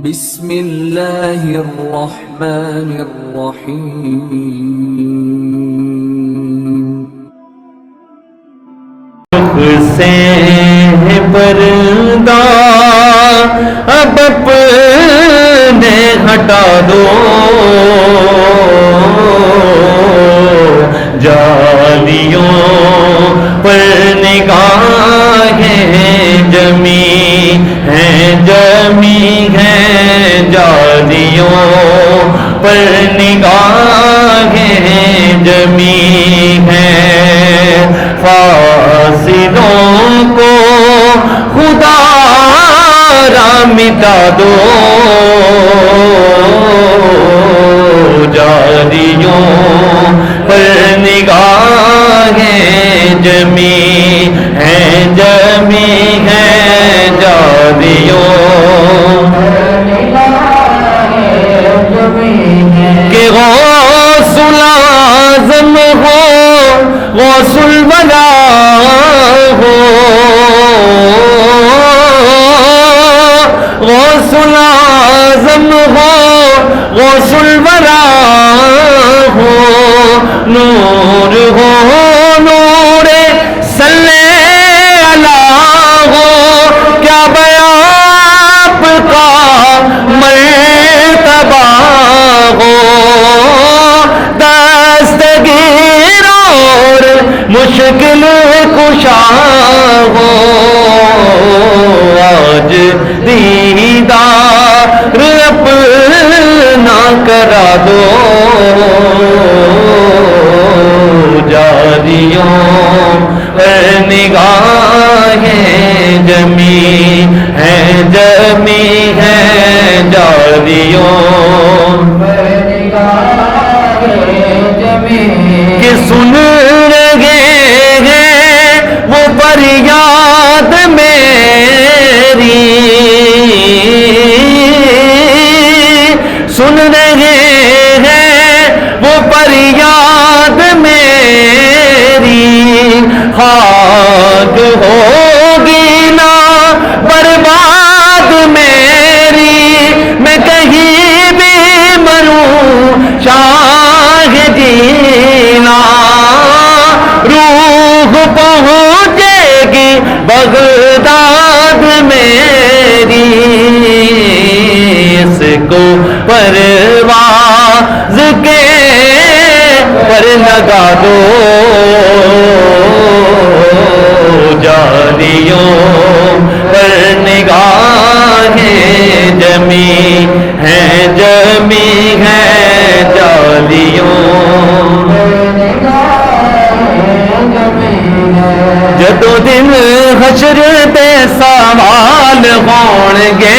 بسم اللہ الرحمن الرحیم سے پردہ اب اپنے ہٹا دو جالیوں پر نگاہیں جمی ہیں جالیوں پر نگاہیں جمی ہیں فاسدوں کو خدا را مٹا دو جالیوں پر نگاہیں جمی ہیں جالیوں کہ غوث العظم ہو غوث الولا ہو غوث العظم ہو غوث الولا ہو نور ہو نور صلی اللہ ہو کیا بیاب کا مرتبہ ہو دستگیر اور مشکل کشا ہو آج دیدار اپنا کرا دو جالیوں پر نگاہیں جمی ہیں جالیوں کہ سن رہے ہیں وہ فریاد میری سن رہے ہیں وہ فریاد میری خاک ہوگی نا برباد میری میں کہیں بھی مروں شاہدینا روح پہنچے گی بغداد میری اس کو پرواز کے پر لگا دو جالیوں پر نگاہیں جمی ہیں جالیوں جدو دن حشر دے سوال ہونگے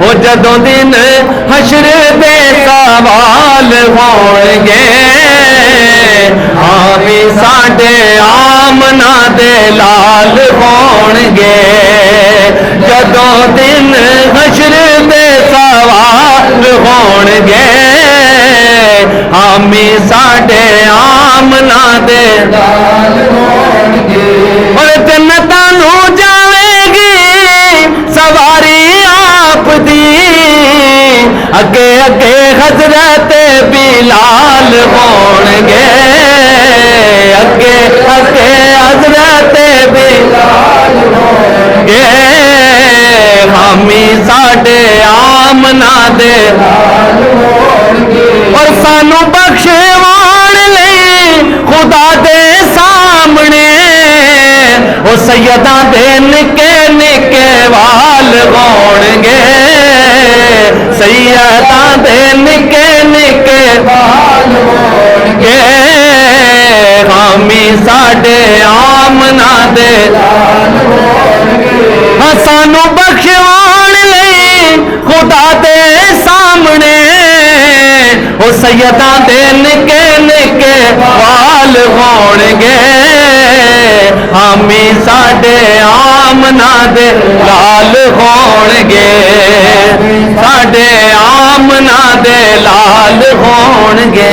وہ جدو دن حشر دے سوال ہونگے آمی ساڈے آمنا دے لال ہونگے جدو دن حشر دے سوال ہونگے آمی ساڈے آمنا دے لال ہونگے اور جنتاں نو جاوے گی سواری آپ دی اگے اگے حضرت بلال ہونگے اگے اگے حضرت بلال ہونگے حامی ساڈے آمنا دے لال ہونگے اور سانو بخشوان لئی خدا دے سامنے وہ سیداں دے نکے نکے وال ہونگے سیداں دے نکے نکے وال ہونگے حامی ساڈے آمنا دے لال ہونگے سانو بخشوان لئی خدا دے سامنے وہ سیداں دے نکے نکے وال ہونگے حامی ساڈے آمنا دے لال ہونگے ساڈے آمنا دے لال ہونگے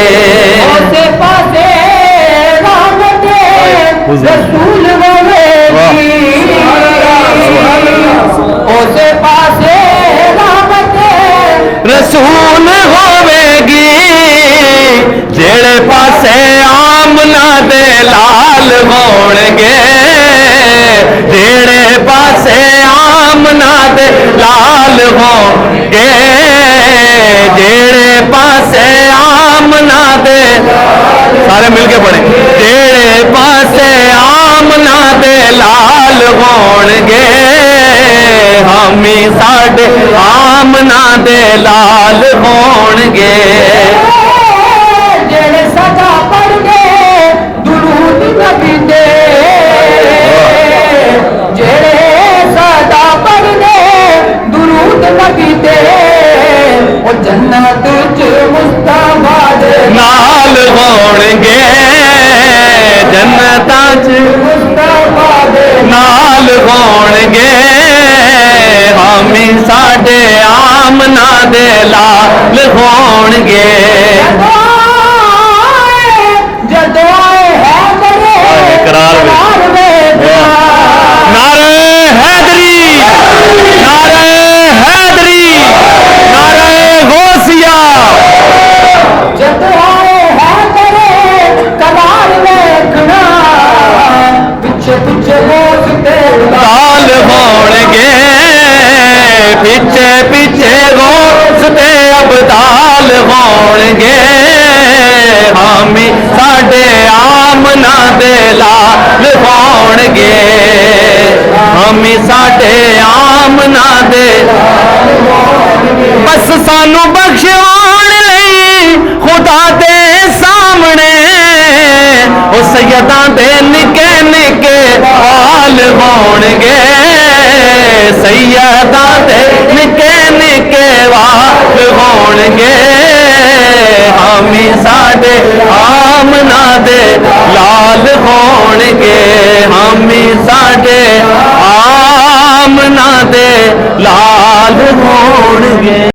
اسے پاسے رحمت رسول ہوے گی اسے پاسے لال ہون گے جڑے پاسے آمنا دے لال ہون گے جڑے پاسے آمنا دے سارے مل کے پڑھیں جڑے پاسے آمنا دے لال ہون گے ہمی ساڈے آمنا دے لال ہون گے جڑے سجا پڑھ گے درود نبی دے جڑے سجا پڑھ گے درود نبی دے او جنت وچ مصطفیٰ دے نال ہون گے جنتاں چ مصطفیٰ دے نال ہون گے ہمی ساڈے آمنا دے لال ہون گے جدو ہے مرے اقرار نعرہ حیدری نعرہ حیدری نعرہ غوثیہ جدو ہے مرے کلار ویکھنا پچھے پچھے موت تے لال ہون گے پیچھے پیچھے غوث تے ابدال ہون گے ہمی ساڈے آمنا دے لال ہون گے ہمی ساڈے آمنا دے بس سانو بخشوان لئی خدا دے سامنے او سیداں دے نکے نکے حال ہون گے سیداں دے نکے نکے وال ہون گے ہمی ساڈے آمنا دے